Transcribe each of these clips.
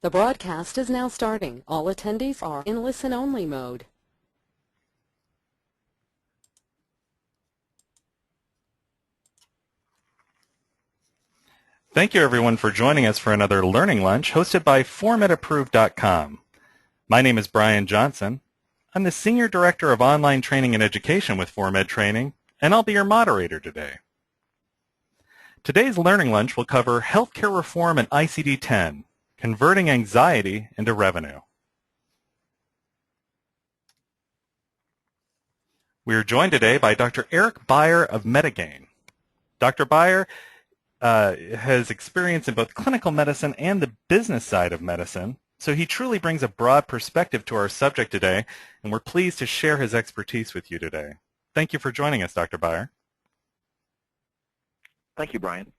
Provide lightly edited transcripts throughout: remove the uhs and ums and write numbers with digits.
The broadcast is now starting. All attendees are in listen-only mode. Thank you everyone for joining us for another Learning Lunch hosted by ForMedApproved.com. My name is Brian Johnson. I'm the Senior Director of Online Training and Education with ForMed Training, and I'll be your moderator today. Today's Learning Lunch will cover Healthcare Reform and ICD-10, Converting Anxiety into Revenue. We are joined today by Dr. Eric Beier of MediGain. Dr. Beier has experience in both clinical medicine and the business side of medicine, so he truly brings a broad perspective to our subject today, and we're pleased to share his expertise with you today. Thank you for joining us, Dr. Beier. Thank you, Brian.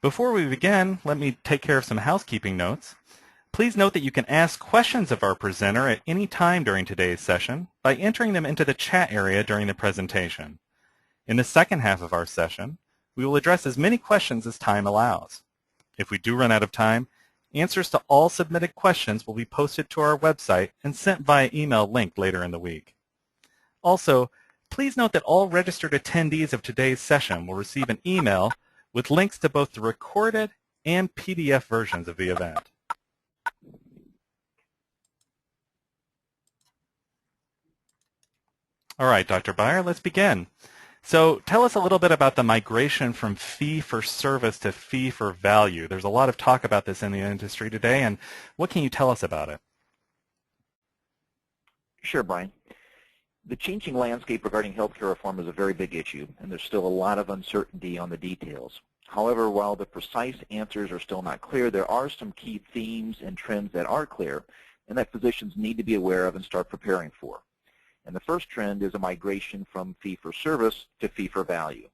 Before we begin, let me take care of some housekeeping notes. Please note that you can ask questions of our presenter at any time during today's session by entering them into the chat area during the presentation. In the second half of our session, we will address as many questions as time allows. If we do run out of time, answers to all submitted questions will be posted to our website and sent via email link later in the week. Also, please note that all registered attendees of today's session will receive an email with links to both the recorded and PDF versions of the event. All right, Dr. Beier, let's begin. So tell us a little bit about the migration from fee-for-service to fee-for-value. There's a lot of talk about this in the industry today, and what can you tell us about it? Sure, Brian. The changing landscape regarding healthcare reform is a very big issue, and there's still a lot of uncertainty on the details. However, while the precise answers are still not clear, there are some key themes and trends that are clear and that physicians need to be aware of and start preparing for. And the first trend is a migration from fee-for-service to fee-for-value.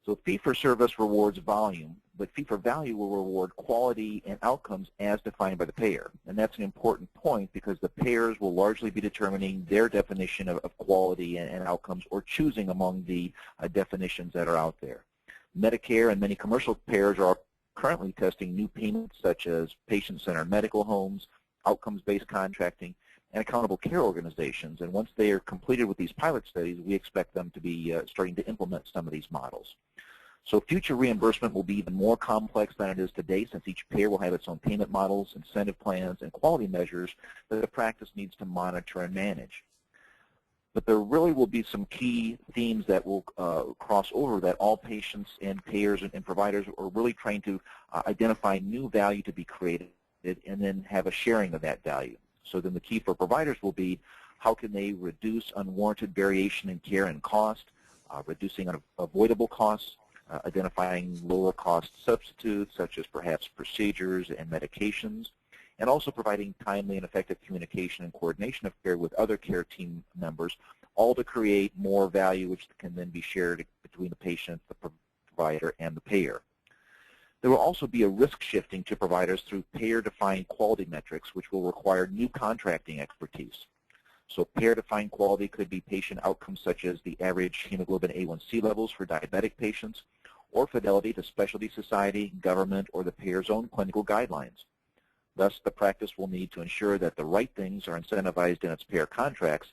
So fee-for-service rewards volume, but fee-for-value will reward quality and outcomes as defined by the payer. And that's an important point because the payers will largely be determining their definition of quality and outcomes, or choosing among the definitions that are out there. Medicare and many commercial payers are currently testing new payments such as patient-centered medical homes, outcomes-based contracting, and accountable care organizations. And once they are completed with these pilot studies, we expect them to be starting to implement some of these models. So future reimbursement will be even more complex than it is today, since each payer will have its own payment models, incentive plans, and quality measures that the practice needs to monitor and manage. But there really will be some key themes that will cross over, that all patients and payers and providers are really trying to identify new value to be created and then have a sharing of that value. So then the key for providers will be how can they reduce unwarranted variation in care and cost, reducing unavoidable costs, identifying lower cost substitutes such as perhaps procedures and medications, and also providing timely and effective communication and coordination of care with other care team members, all to create more value which can then be shared between the patient, the provider, and the payer. There will also be a risk shifting to providers through payer-defined quality metrics, which will require new contracting expertise. So payer-defined quality could be patient outcomes such as the average hemoglobin A1C levels for diabetic patients, or fidelity to specialty society, government, or the payer's own clinical guidelines. Thus, the practice will need to ensure that the right things are incentivized in its payer contracts,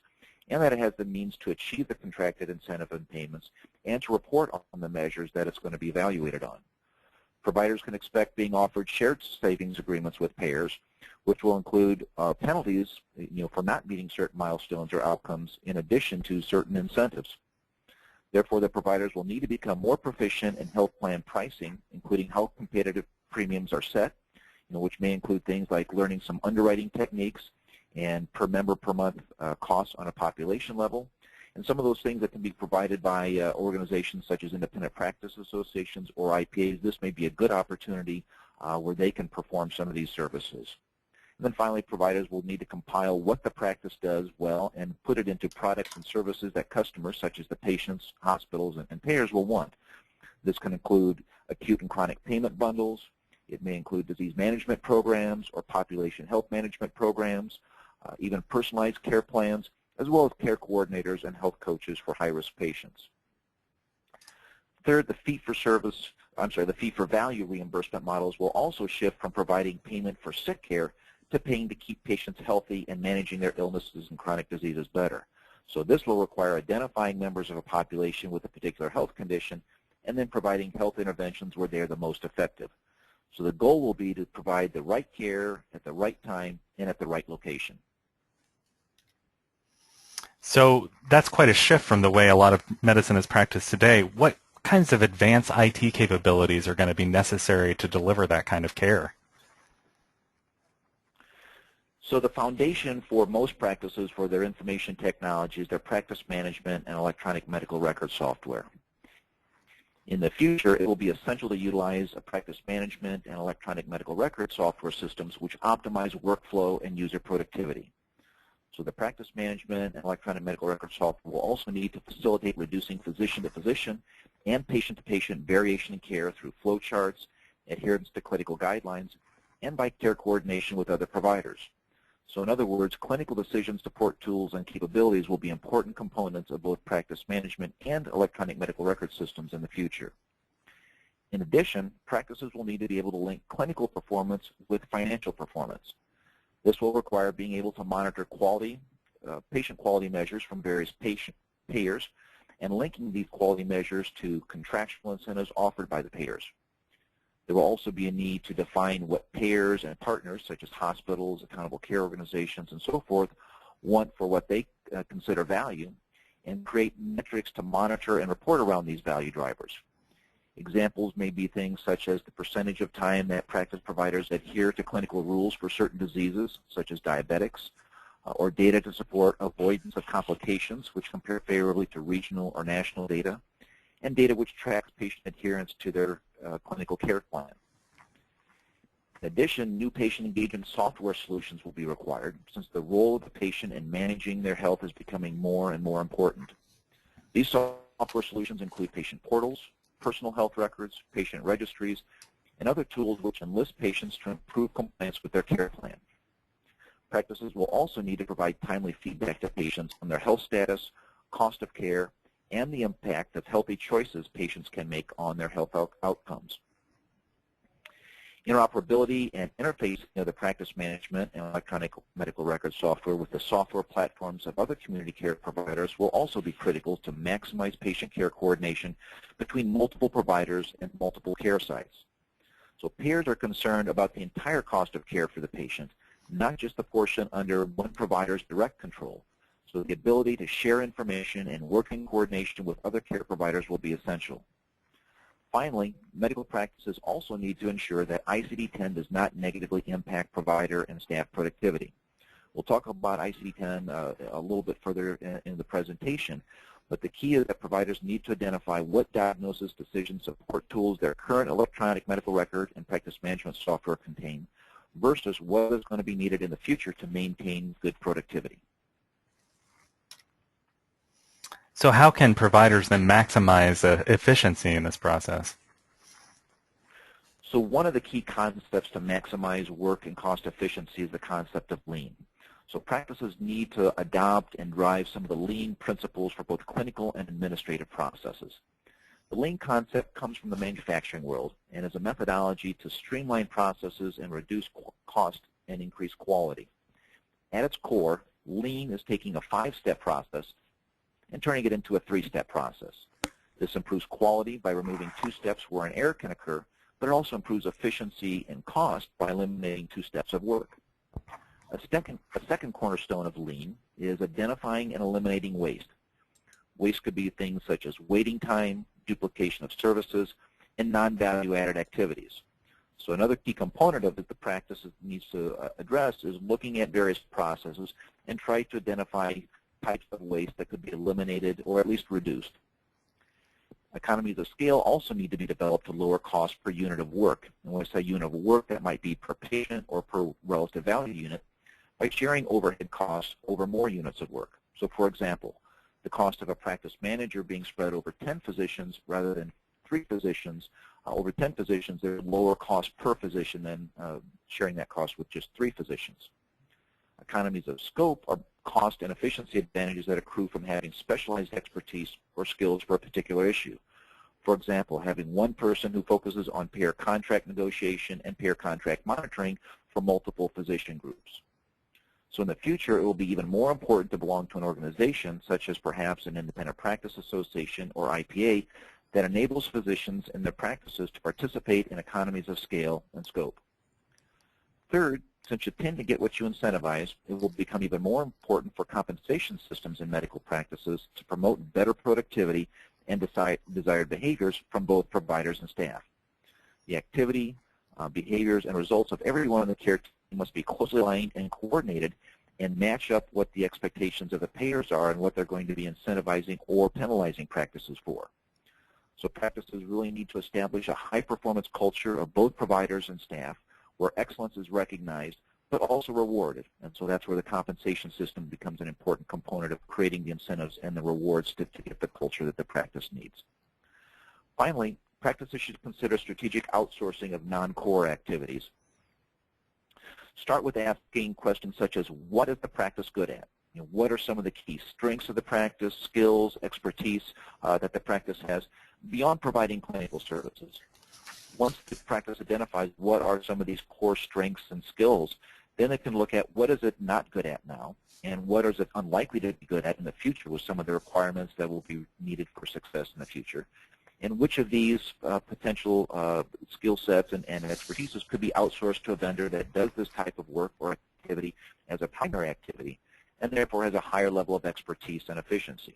and that it has the means to achieve the contracted incentive and payments, and to report on the measures that it's going to be evaluated on. Providers can expect being offered shared savings agreements with payers, which will include penalties, for not meeting certain milestones or outcomes, in addition to certain incentives. Therefore, the providers will need to become more proficient in health plan pricing, including how competitive premiums are set, which may include things like learning some underwriting techniques and per member per month costs on a population level. And some of those things that can be provided by organizations such as independent practice associations or IPAs, this may be a good opportunity where they can perform some of these services. And then finally, providers will need to compile what the practice does well and put it into products and services that customers, such as the patients, hospitals, and payers, will want. This can include acute and chronic payment bundles. It may include disease management programs or population health management programs, even personalized care plans, as well as care coordinators and health coaches for high-risk patients. Third, the fee-for-service the fee-for-value reimbursement models will also shift from providing payment for sick care to paying to keep patients healthy and managing their illnesses and chronic diseases better. So this will require identifying members of a population with a particular health condition and then providing health interventions where they are the most effective. So the goal will be to provide the right care at the right time and at the right location. So that's quite a shift from the way a lot of medicine is practiced today. What kinds of advanced IT capabilities are going to be necessary to deliver that kind of care? So the foundation for most practices for their information technology is their practice management and electronic medical record software. In the future, it will be essential to utilize a practice management and electronic medical record software systems which optimize workflow and user productivity. So the practice management and electronic medical record software will also need to facilitate reducing physician-to-physician and patient-to-patient variation in care through flowcharts, adherence to clinical guidelines, and by care coordination with other providers. So in other words, clinical decision support tools and capabilities will be important components of both practice management and electronic medical record systems in the future. In addition, practices will need to be able to link clinical performance with financial performance. This will require being able to monitor quality, patient quality measures from various payers and linking these quality measures to contractual incentives offered by the payers. There will also be a need to define what payers and partners, such as hospitals, accountable care organizations, and so forth, want for what they consider value, and create metrics to monitor and report around these value drivers. Examples may be things such as the percentage of time that practice providers adhere to clinical rules for certain diseases, such as diabetics, or data to support avoidance of complications, which compare favorably to regional or national data, and data which tracks patient adherence to their clinical care plan. In addition, new patient engagement software solutions will be required since the role of the patient in managing their health is becoming more and more important. These software solutions include patient portals, personal health records, patient registries, and other tools which enlist patients to improve compliance with their care plan. Practices will also need to provide timely feedback to patients on their health status, cost of care, and the impact of healthy choices patients can make on their health outcomes. Interoperability and interfacing of the practice management and electronic medical record software with the software platforms of other community care providers will also be critical to maximize patient care coordination between multiple providers and multiple care sites. So payers are concerned about the entire cost of care for the patient, not just the portion under one provider's direct control. So the ability to share information and work in coordination with other care providers will be essential. Finally, medical practices also need to ensure that ICD-10 does not negatively impact provider and staff productivity. We'll talk about ICD-10 a little bit further in the presentation, but the key is that providers need to identify what diagnosis decision support tools their current electronic medical record and practice management software contain versus what is going to be needed in the future to maintain good productivity. So how can providers then maximize efficiency in this process? So one of the key concepts to maximize work and cost efficiency is the concept of lean. So practices need to adopt and drive some of the lean principles for both clinical and administrative processes. The lean concept comes from the manufacturing world and is a methodology to streamline processes and reduce cost and increase quality. At its core, lean is taking a 5-step process and turning it into a 3-step process. This improves quality by removing 2 steps where an error can occur, but it also improves efficiency and cost by eliminating 2 steps of work. A second cornerstone of lean is identifying and eliminating waste. Waste could be things such as waiting time, duplication of services, and non-value-added activities. So another key component of it the practice needs to address is looking at various processes and try to identify types of waste that could be eliminated or at least reduced. Economies of scale also need to be developed to lower cost per unit of work. And when I say unit of work, that might be per patient or per relative value unit by sharing overhead costs over more units of work. So for example, the cost of a practice manager being spread over 10 physicians rather than 3 physicians, over 10 physicians, there's lower cost per physician than sharing that cost with just 3 physicians. Economies of scope are cost and efficiency advantages that accrue from having specialized expertise or skills for a particular issue. For example, having one person who focuses on payer contract negotiation and payer contract monitoring for multiple physician groups. So in the future, it will be even more important to belong to an organization, such as perhaps an independent practice association or IPA, that enables physicians in their practices to participate in economies of scale and scope. Third, since you tend to get what you incentivize, it will become even more important for compensation systems in medical practices to promote better productivity and desired behaviors from both providers and staff. The activity, behaviors, and results of everyone on the care team must be closely aligned and coordinated and match up what the expectations of the payers are and what they're going to be incentivizing or penalizing practices for. So practices really need to establish a high-performance culture of both providers and staff where excellence is recognized but also rewarded. And so that's where the compensation system becomes an important component of creating the incentives and the rewards to get the culture that the practice needs. Finally, practices should consider strategic outsourcing of non-core activities. Start with asking questions such as, what is the practice good at? What are some of the key strengths of the practice, skills, expertise that the practice has beyond providing clinical services? Once the practice identifies what are some of these core strengths and skills, then it can look at what is it not good at now and what is it unlikely to be good at in the future with some of the requirements that will be needed for success in the future. And which of these potential skill sets and expertises could be outsourced to a vendor that does this type of work or activity as a primary activity and therefore has a higher level of expertise and efficiency.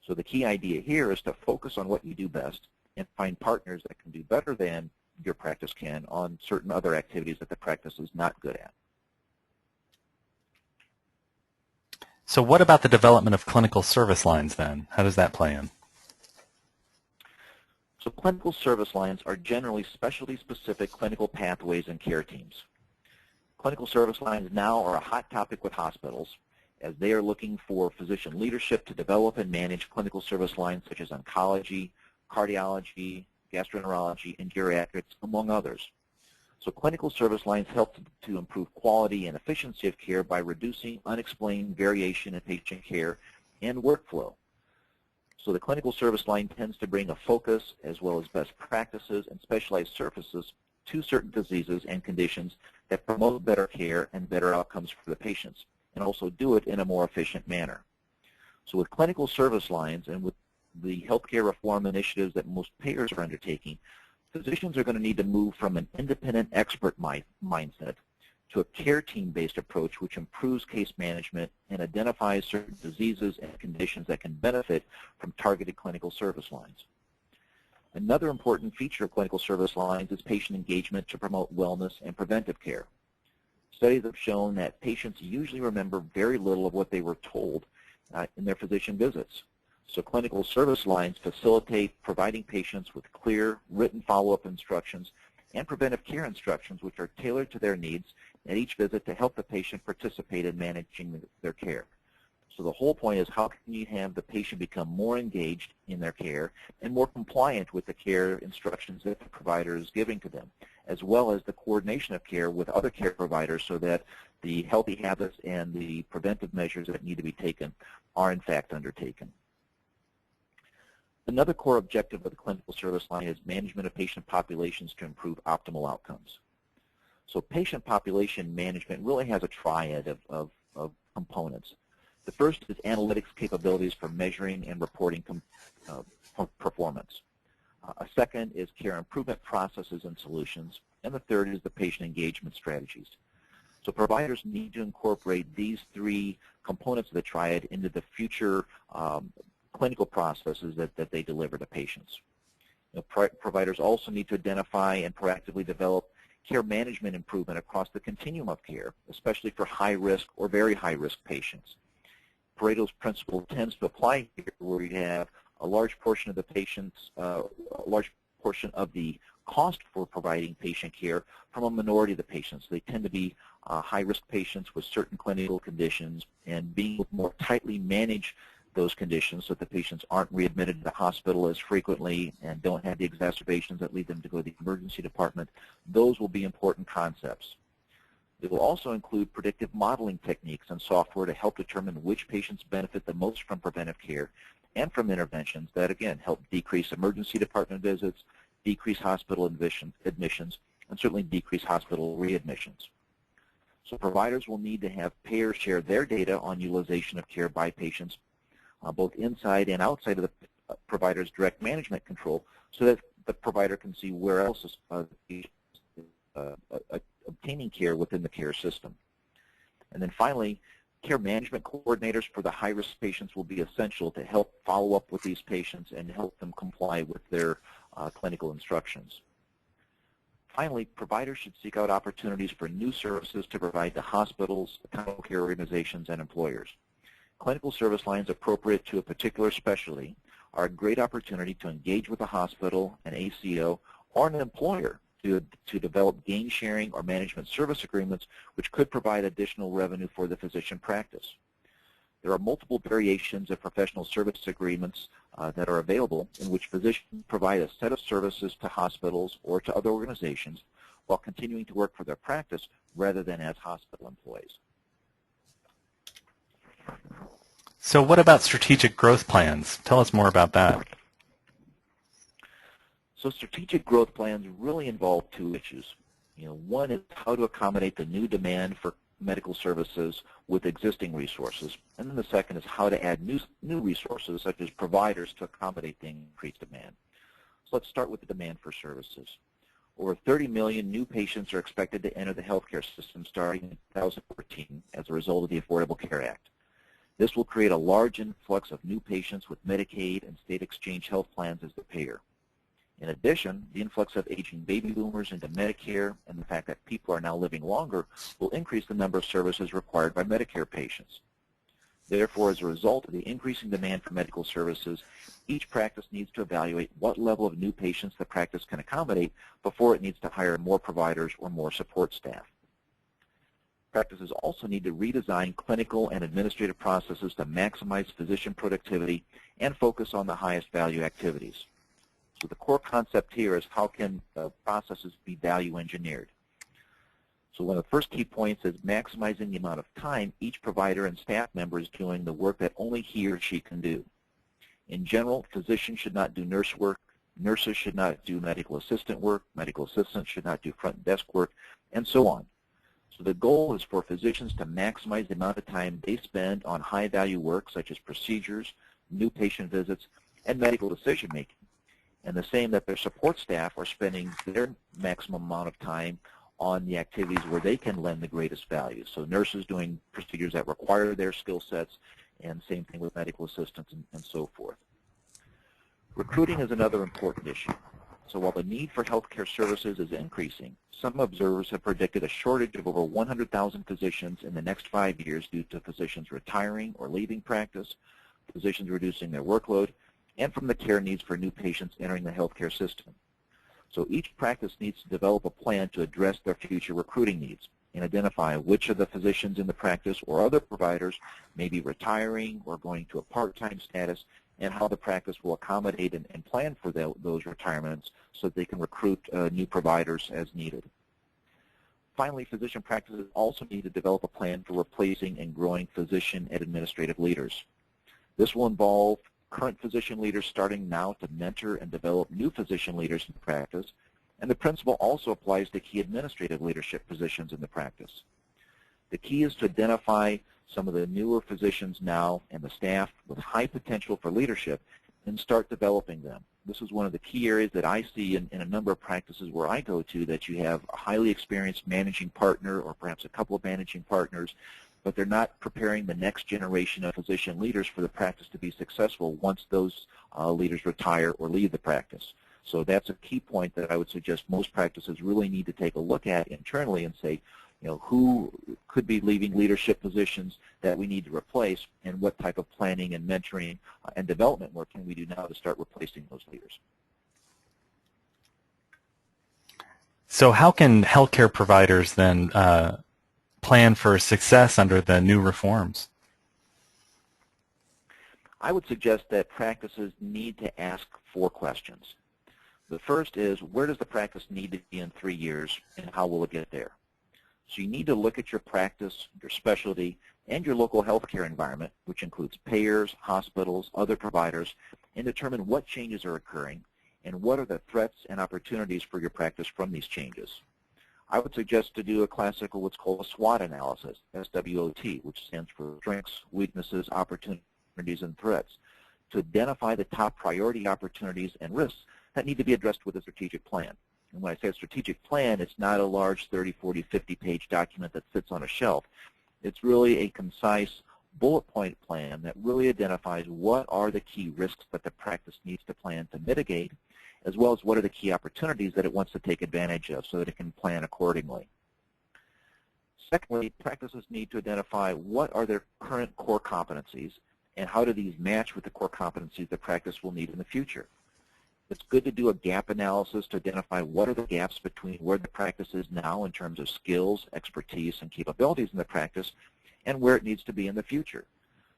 So the key idea here is to focus on what you do best and find partners that can do better than your practice can on certain other activities that the practice is not good at. So what about the development of clinical service lines then? How does that play in? So clinical service lines are generally specialty-specific clinical pathways and care teams. Clinical service lines now are a hot topic with hospitals as they are looking for physician leadership to develop and manage clinical service lines such as oncology, cardiology, gastroenterology, and geriatrics, among others. So clinical service lines help to improve quality and efficiency of care by reducing unexplained variation in patient care and workflow. So the clinical service line tends to bring a focus as well as best practices and specialized services to certain diseases and conditions that promote better care and better outcomes for the patients, and also do it in a more efficient manner. So with clinical service lines and with the healthcare reform initiatives that most payers are undertaking, physicians are going to need to move from an independent expert mindset to a care team-based approach which improves case management and identifies certain diseases and conditions that can benefit from targeted clinical service lines. Another important feature of clinical service lines is patient engagement to promote wellness and preventive care. Studies have shown that patients usually remember very little of what they were told in their physician visits. So clinical service lines facilitate providing patients with clear written follow-up instructions and preventive care instructions which are tailored to their needs at each visit to help the patient participate in managing their care. So the whole point is, how can you have the patient become more engaged in their care and more compliant with the care instructions that the provider is giving to them, as well as the coordination of care with other care providers so that the healthy habits and the preventive measures that need to be taken are in fact undertaken. Another core objective of the clinical service line is management of patient populations to improve optimal outcomes. So patient population management really has a triad of components. The first is analytics capabilities for measuring and reporting performance. A second is care improvement processes and solutions. And the third is the patient engagement strategies. So providers need to incorporate these three components of the triad into the future clinical processes that they deliver to patients. Providers also need to identify and proactively develop care management improvement across the continuum of care, especially for high-risk or very high-risk patients. Pareto's principle tends to apply here where you have a large portion of the patients, a large portion of the cost for providing patient care from a minority of the patients. They tend to be high-risk patients with certain clinical conditions, and being able to more tightly manage those conditions so that the patients aren't readmitted to the hospital as frequently and don't have the exacerbations that lead them to go to the emergency department, those will be important concepts. It will also include predictive modeling techniques and software to help determine which patients benefit the most from preventive care and from interventions that, again, help decrease emergency department visits, decrease hospital admissions, and certainly decrease hospital readmissions. So providers will need to have payers share their data on utilization of care by patients, both inside and outside of the provider's direct management control, so that the provider can see where else is obtaining care within the care system. And then finally, care management coordinators for the high-risk patients will be essential to help follow up with these patients and help them comply with their clinical instructions. Finally, providers should seek out opportunities for new services to provide to hospitals, accountable care organizations, and employers. Clinical service lines appropriate to a particular specialty are a great opportunity to engage with a hospital, an ACO, or an employer to develop gain sharing or management service agreements which could provide additional revenue for the physician practice. There are multiple variations of professional service agreements that are available in which physicians provide a set of services to hospitals or to other organizations while continuing to work for their practice rather than as hospital employees. So what about strategic growth plans? Tell us more about that. So strategic growth plans really involve two issues. One is how to accommodate the new demand for medical services with existing resources, and then the second is how to add new resources such as providers to accommodate the increased demand. So let's start with the demand for services. Over 30 million new patients are expected to enter the healthcare system starting in 2014 as a result of the Affordable Care Act. This will create a large influx of new patients with Medicaid and state exchange health plans as the payer. In addition, the influx of aging baby boomers into Medicare and the fact that people are now living longer will increase the number of services required by Medicare patients. Therefore, as a result of the increasing demand for medical services, each practice needs to evaluate what level of new patients the practice can accommodate before it needs to hire more providers or more support staff. Practices also need to redesign clinical and administrative processes to maximize physician productivity and focus on the highest value activities. So the core concept here is how can processes be value engineered. So one of the first key points is maximizing the amount of time each provider and staff member is doing the work that only he or she can do. In general, physicians should not do nurse work, nurses should not do medical assistant work, medical assistants should not do front desk work, and so on. So the goal is for physicians to maximize the amount of time they spend on high-value work such as procedures, new patient visits, and medical decision-making, and the same that their support staff are spending their maximum amount of time on the activities where they can lend the greatest value. So nurses doing procedures that require their skill sets, and same thing with medical assistants and so forth. Recruiting is another important issue. So while the need for healthcare services is increasing, some observers have predicted a shortage of over 100,000 physicians in the next 5 years due to physicians retiring or leaving practice, physicians reducing their workload, and from the care needs for new patients entering the healthcare system. So each practice needs to develop a plan to address their future recruiting needs and identify which of the physicians in the practice or other providers may be retiring or going to a part-time status, and how the practice will accommodate and plan for those retirements so that they can recruit new providers as needed. Finally, physician practices also need to develop a plan for replacing and growing physician and administrative leaders. This will involve current physician leaders starting now to mentor and develop new physician leaders in practice, and the principle also applies to key administrative leadership positions in the practice. The key is to identify some of the newer physicians now and the staff with high potential for leadership and start developing them. This is one of the key areas that I see in a number of practices where I go to, that you have a highly experienced managing partner or perhaps a couple of managing partners, but they're not preparing the next generation of physician leaders for the practice to be successful once those leaders retire or leave the practice. So that's a key point that I would suggest most practices really need to take a look at internally and say, who could be leaving leadership positions that we need to replace, and what type of planning and mentoring and development work can we do now to start replacing those leaders. So how can healthcare providers then plan for success under the new reforms? I would suggest that practices need to ask 4 questions. The first is, where does the practice need to be in 3 years, and how will it get there? So you need to look at your practice, your specialty, and your local healthcare environment, which includes payers, hospitals, other providers, and determine what changes are occurring and what are the threats and opportunities for your practice from these changes. I would suggest to do a classical what's called a SWOT analysis, SWOT, which stands for strengths, weaknesses, opportunities, and threats, to identify the top priority opportunities and risks that need to be addressed with a strategic plan. And when I say a strategic plan, it's not a large 30, 40, 50-page document that sits on a shelf. It's really a concise bullet point plan that really identifies what are the key risks that the practice needs to plan to mitigate, as well as what are the key opportunities that it wants to take advantage of so that it can plan accordingly. Secondly, practices need to identify what are their current core competencies and how do these match with the core competencies the practice will need in the future. It's good to do a gap analysis to identify what are the gaps between where the practice is now in terms of skills, expertise, and capabilities in the practice and where it needs to be in the future.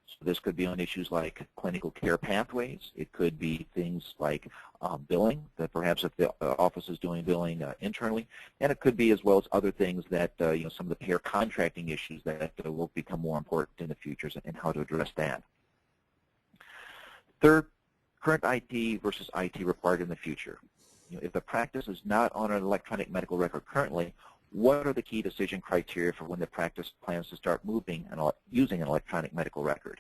So this could be on issues like clinical care pathways. It could be things like billing, that perhaps if the office is doing billing internally, and it could be as well as other things that some of the payer contracting issues that will become more important in the future and how to address that. Third, current IT versus IT required in the future. If the practice is not on an electronic medical record currently, what are the key decision criteria for when the practice plans to start moving and using an electronic medical record?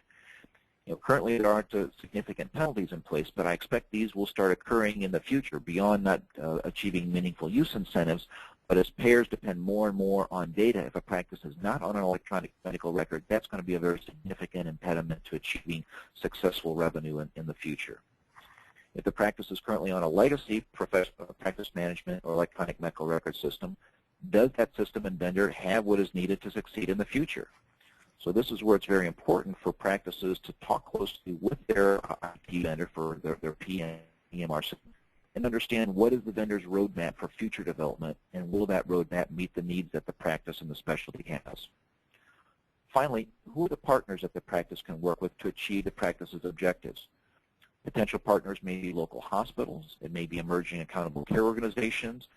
Currently there aren't significant penalties in place, but I expect these will start occurring in the future beyond not achieving meaningful use incentives. But as payers depend more and more on data, if a practice is not on an electronic medical record, that's going to be a very significant impediment to achieving successful revenue in the future. If the practice is currently on a legacy practice management or electronic medical record system, does that system and vendor have what is needed to succeed in the future? So this is where it's very important for practices to talk closely with their IT vendor for their EMR system and understand what is the vendor's roadmap for future development, and will that roadmap meet the needs that the practice and the specialty has. Finally, who are the partners that the practice can work with to achieve the practice's objectives? Potential partners may be local hospitals, it may be emerging accountable care organizations,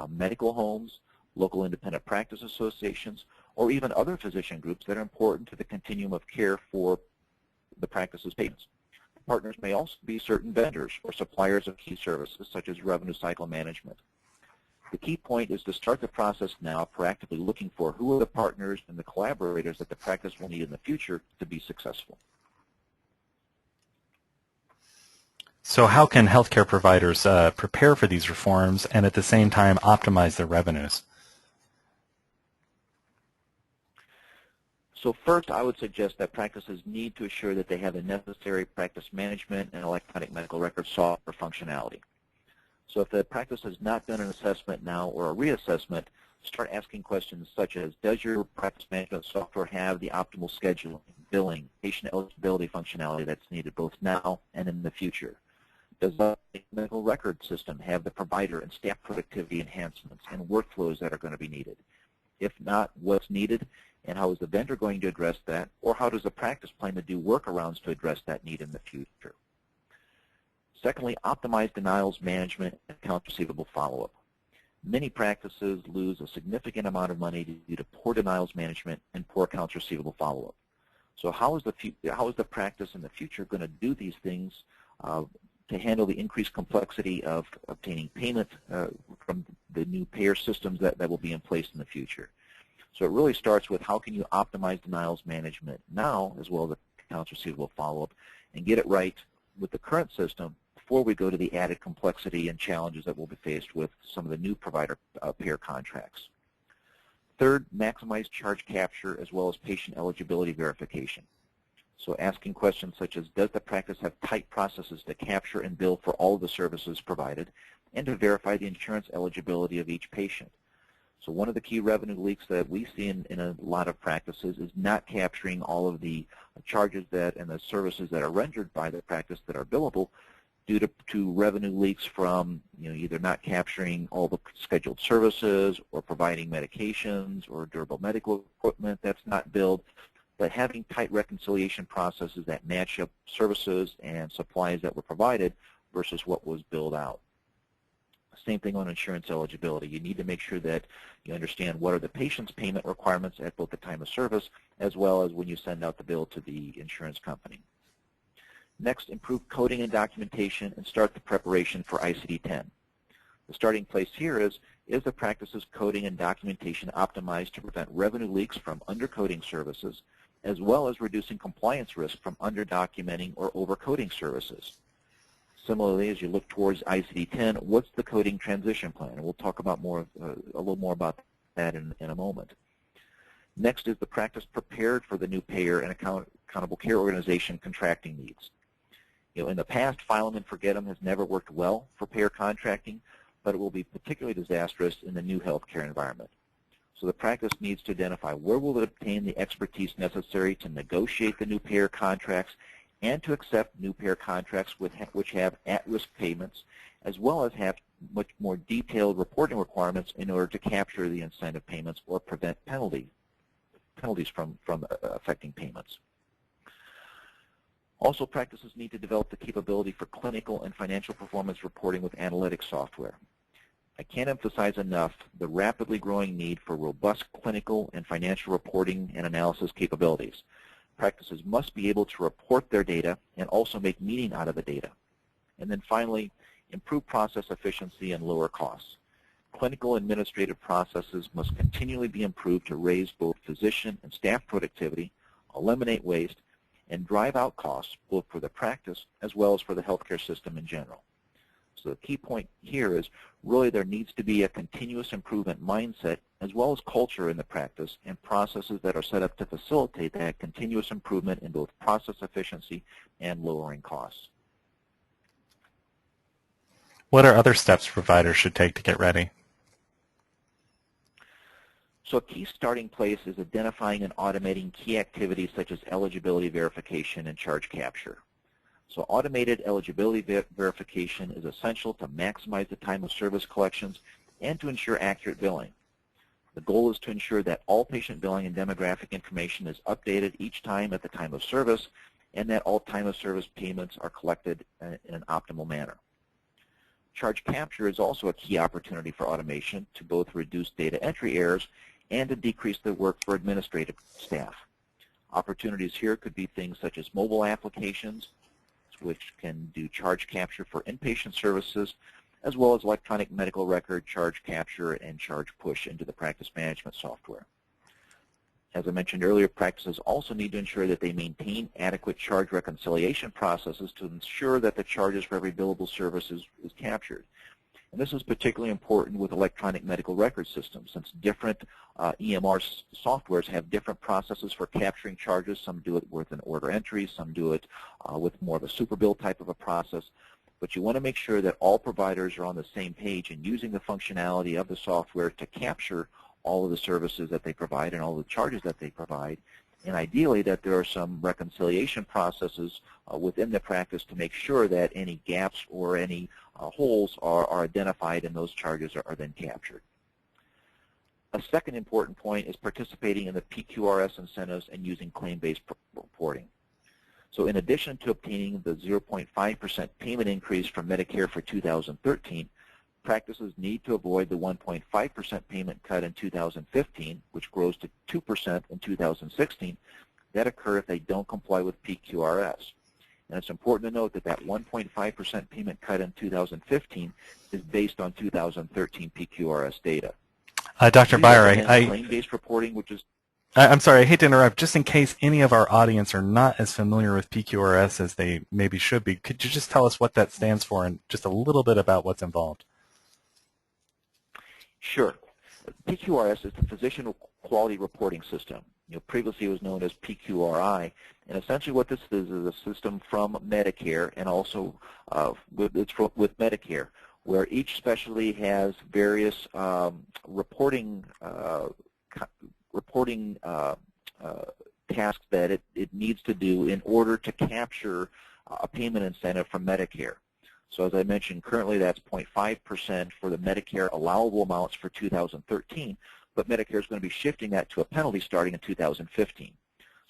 medical homes, local independent practice associations, or even other physician groups that are important to the continuum of care for the practice's patients. Partners may also be certain vendors or suppliers of key services, such as revenue cycle management. The key point is to start the process now, proactively looking for who are the partners and the collaborators that the practice will need in the future to be successful. So how can healthcare providers prepare for these reforms and at the same time optimize their revenues? So first, I would suggest that practices need to assure that they have the necessary practice management and electronic medical record software functionality. So if the practice has not done an assessment now or a reassessment, start asking questions such as, does your practice management software have the optimal scheduling, billing, patient eligibility functionality that's needed both now and in the future? Does the medical record system have the provider and staff productivity enhancements and workflows that are going to be needed? If not, what's needed, and how is the vendor going to address that, or how does the practice plan to do workarounds to address that need in the future? Secondly, optimize denials management and accounts receivable follow-up. Many practices lose a significant amount of money due to poor denials management and poor accounts receivable follow-up. So how is the practice in the future going to do these things to handle the increased complexity of obtaining payment from the new payer systems that will be in place in the future? So it really starts with how can you optimize denials management now, as well as accounts receivable follow-up, and get it right with the current system before we go to the added complexity and challenges that we'll be faced with some of the new provider payer contracts. Third, maximize charge capture as well as patient eligibility verification. So asking questions such as, does the practice have tight processes to capture and bill for all of the services provided, and to verify the insurance eligibility of each patient? So one of the key revenue leaks that we see in a lot of practices is not capturing all of the charges and the services that are rendered by the practice that are billable due to revenue leaks from either not capturing all the scheduled services or providing medications or durable medical equipment that's not billed, but having tight reconciliation processes that match up services and supplies that were provided versus what was billed out. Same thing on insurance eligibility. You need to make sure that you understand what are the patient's payment requirements at both the time of service as well as when you send out the bill to the insurance company. Next, improve coding and documentation and start the preparation for ICD-10. The starting place here is the practice's coding and documentation optimized to prevent revenue leaks from undercoding services, as well as reducing compliance risk from underdocumenting or overcoding services? Similarly, as you look towards ICD-10, what's the coding transition plan? And we'll talk about a little more about that in a moment. Next, is the practice prepared for the new payer and accountable care organization contracting needs? In the past, file them and forget them has never worked well for payer contracting, but it will be particularly disastrous in the new healthcare environment. So the practice needs to identify where will it obtain the expertise necessary to negotiate the new payer contracts and to accept new payer contracts which have at-risk payments, as well as have much more detailed reporting requirements in order to capture the incentive payments or prevent penalties from affecting payments. Also, practices need to develop the capability for clinical and financial performance reporting with analytics software. I can't emphasize enough the rapidly growing need for robust clinical and financial reporting and analysis capabilities. Practices must be able to report their data and also make meaning out of the data. And then finally, improve process efficiency and lower costs. Clinical administrative processes must continually be improved to raise both physician and staff productivity, eliminate waste, and drive out costs both for the practice as well as for the healthcare system in general. So the key point here is really there needs to be a continuous improvement mindset as well as culture in the practice and processes that are set up to facilitate that continuous improvement in both process efficiency and lowering costs. What are other steps providers should take to get ready? So a key starting place is identifying and automating key activities such as eligibility verification and charge capture. So automated eligibility verification is essential to maximize the time of service collections and to ensure accurate billing. The goal is to ensure that all patient billing and demographic information is updated each time at the time of service and that all time of service payments are collected in an optimal manner. Charge capture is also a key opportunity for automation to both reduce data entry errors and to decrease the work for administrative staff. Opportunities here could be things such as mobile applications, which can do charge capture for inpatient services, as well as electronic medical record charge capture and charge push into the practice management software. As I mentioned earlier, practices also need to ensure that they maintain adequate charge reconciliation processes to ensure that the charges for every billable service is captured. And this is particularly important with electronic medical record systems, since different EMR softwares have different processes for capturing charges. Some do it with an order entry, some do it with more of a super bill type of a process. But you want to make sure that all providers are on the same page and using the functionality of the software to capture all of the services that they provide and all the charges that they provide. And ideally that there are some reconciliation processes within the practice to make sure that any gaps or any holes are identified and those charges are then captured. A second important point is participating in the PQRS incentives and using claim-based reporting. So in addition to obtaining the 0.5% payment increase from Medicare for 2013, practices need to avoid the 1.5% payment cut in 2015, which grows to 2% in 2016, that occur if they don't comply with PQRS. And it's important to note that that 1.5% payment cut in 2015 is based on 2013 PQRS data. Dr. Beier, claim-based reporting, which is I'm sorry, I hate to interrupt. Just in case any of our audience are not as familiar with PQRS as they maybe should be, could you just tell us what that stands for and just a little bit about what's involved? Sure. PQRS is the Physician Quality Reporting System. Previously it was known as PQRI, and essentially what this is a system from Medicare and also with Medicare, where each specialty has various reporting tasks that it needs to do in order to capture a payment incentive from Medicare. So as I mentioned, currently that's 0.5% for the Medicare allowable amounts for 2013, but Medicare is going to be shifting that to a penalty starting in 2015.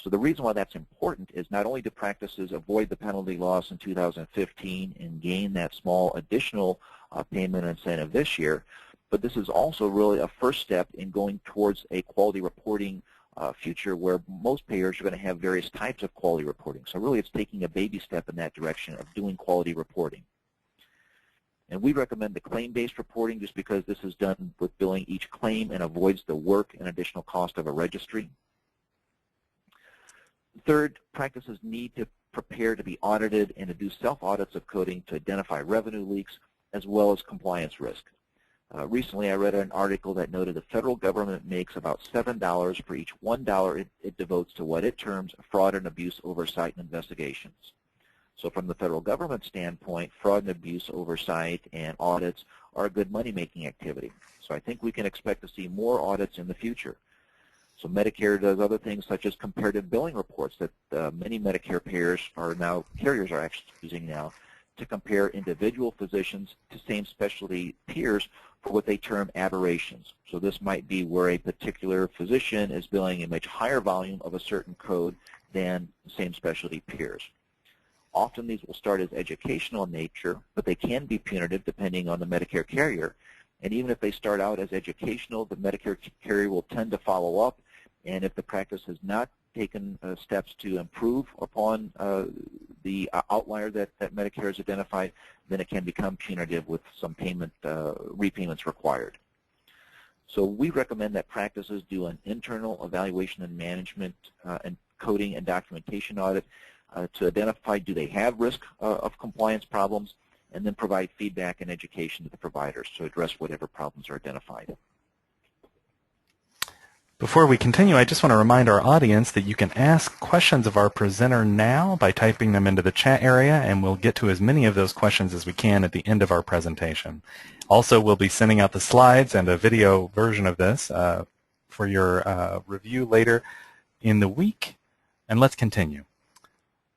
So the reason why that's important is not only do practices avoid the penalty loss in 2015 and gain that small additional payment incentive this year, but this is also really a first step in going towards a quality reporting future where most payers are going to have various types of quality reporting. So really it's taking a baby step in that direction of doing quality reporting. And we recommend the claim-based reporting just because this is done with billing each claim and avoids the work and additional cost of a registry. Third, practices need to prepare to be audited and to do self-audits of coding to identify revenue leaks as well as compliance risk. Recently I read an article that noted the federal government makes about $7 for each $1 it devotes to what it terms fraud and abuse oversight and investigations. So from the federal government standpoint, fraud and abuse oversight and audits are a good money-making activity. So I think we can expect to see more audits in the future. So Medicare does other things such as comparative billing reports that many Medicare carriers are actually using now to compare individual physicians to same specialty peers for what they term aberrations. So this might be where a particular physician is billing a much higher volume of a certain code than same specialty peers. Often these will start as educational in nature, but they can be punitive depending on the Medicare carrier. And even if they start out as educational, the Medicare carrier will tend to follow up. And if the practice has not taken steps to improve upon the outlier that Medicare has identified, then it can become punitive with some repayments required. So we recommend that practices do an internal evaluation and management and coding and documentation audit to identify do they have risk of compliance problems, and then provide feedback and education to the providers to address whatever problems are identified. Before we continue, I just want to remind our audience that you can ask questions of our presenter now by typing them into the chat area, and we'll get to as many of those questions as we can at the end of our presentation. Also, we'll be sending out the slides and a video version of this for your review later in the week. And let's continue.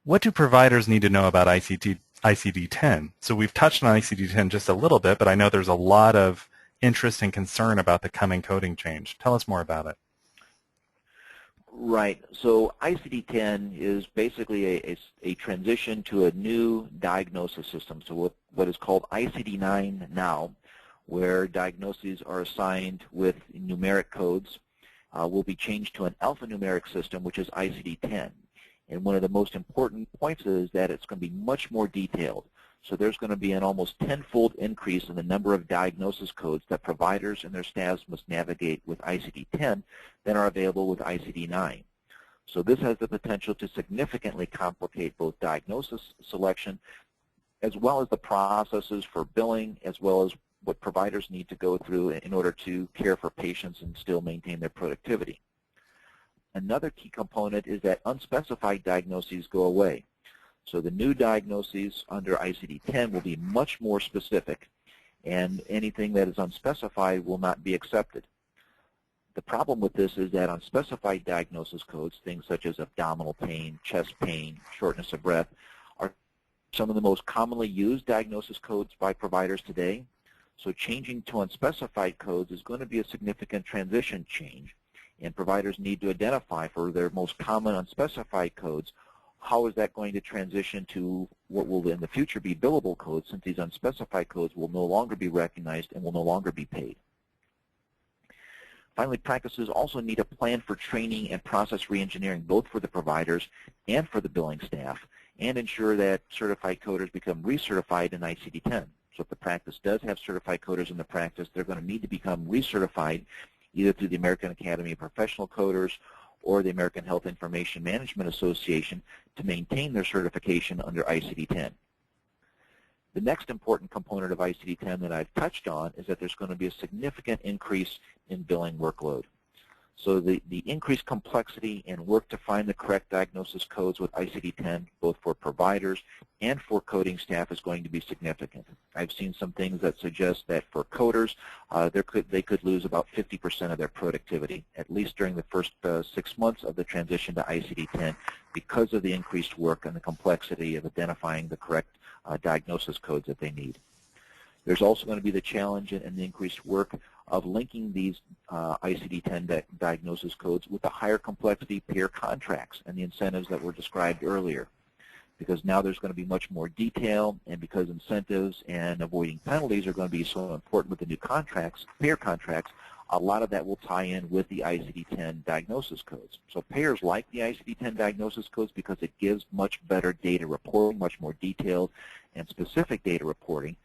What do providers need to know about ICD-10? So we've touched on ICD-10 just a little bit, but I know there's a lot of interest and concern about the coming coding change. Tell us more about it. Right. So ICD-10 is basically a transition to a new diagnosis system. So what is called ICD-9 now, where diagnoses are assigned with numeric codes, will be changed to an alphanumeric system, which is ICD-10. And one of the most important points is that it's going to be much more detailed. So there's going to be an almost 10-fold increase in the number of diagnosis codes that providers and their staffs must navigate with ICD-10 than are available with ICD-9. So this has the potential to significantly complicate both diagnosis selection as well as the processes for billing, as well as what providers need to go through in order to care for patients and still maintain their productivity. Another key component is that unspecified diagnoses go away. So the new diagnoses under ICD-10 will be much more specific, and anything that is unspecified will not be accepted. The problem with this is that unspecified diagnosis codes, things such as abdominal pain, chest pain, shortness of breath, are some of the most commonly used diagnosis codes by providers today. So changing to unspecified codes is going to be a significant transition change, and providers need to identify for their most common unspecified codes how is that going to transition to what will in the future be billable codes, since these unspecified codes will no longer be recognized and will no longer be paid. Finally, practices also need a plan for training and process reengineering, both for the providers and for the billing staff, and ensure that certified coders become recertified in ICD-10. So if the practice does have certified coders in the practice, they're going to need to become recertified either through the American Academy of Professional Coders or the American Health Information Management Association to maintain their certification under ICD-10. The next important component of ICD-10 that I've touched on is that there's going to be a significant increase in billing workload. So the increased complexity and work to find the correct diagnosis codes with ICD-10, both for providers and for coding staff, is going to be significant. I've seen some things that suggest that for coders, they could lose about 50% of their productivity, at least during the first 6 months of the transition to ICD-10, because of the increased work and the complexity of identifying the correct diagnosis codes that they need. There's also going to be the challenge and the increased work of linking these ICD-10 diagnosis codes with the higher complexity payer contracts and the incentives that were described earlier. Because now there's going to be much more detail, and because incentives and avoiding penalties are going to be so important with the new contracts, payer contracts, a lot of that will tie in with the ICD-10 diagnosis codes. So payers like the ICD-10 diagnosis codes because it gives much better data reporting, much more detailed and specific data reporting.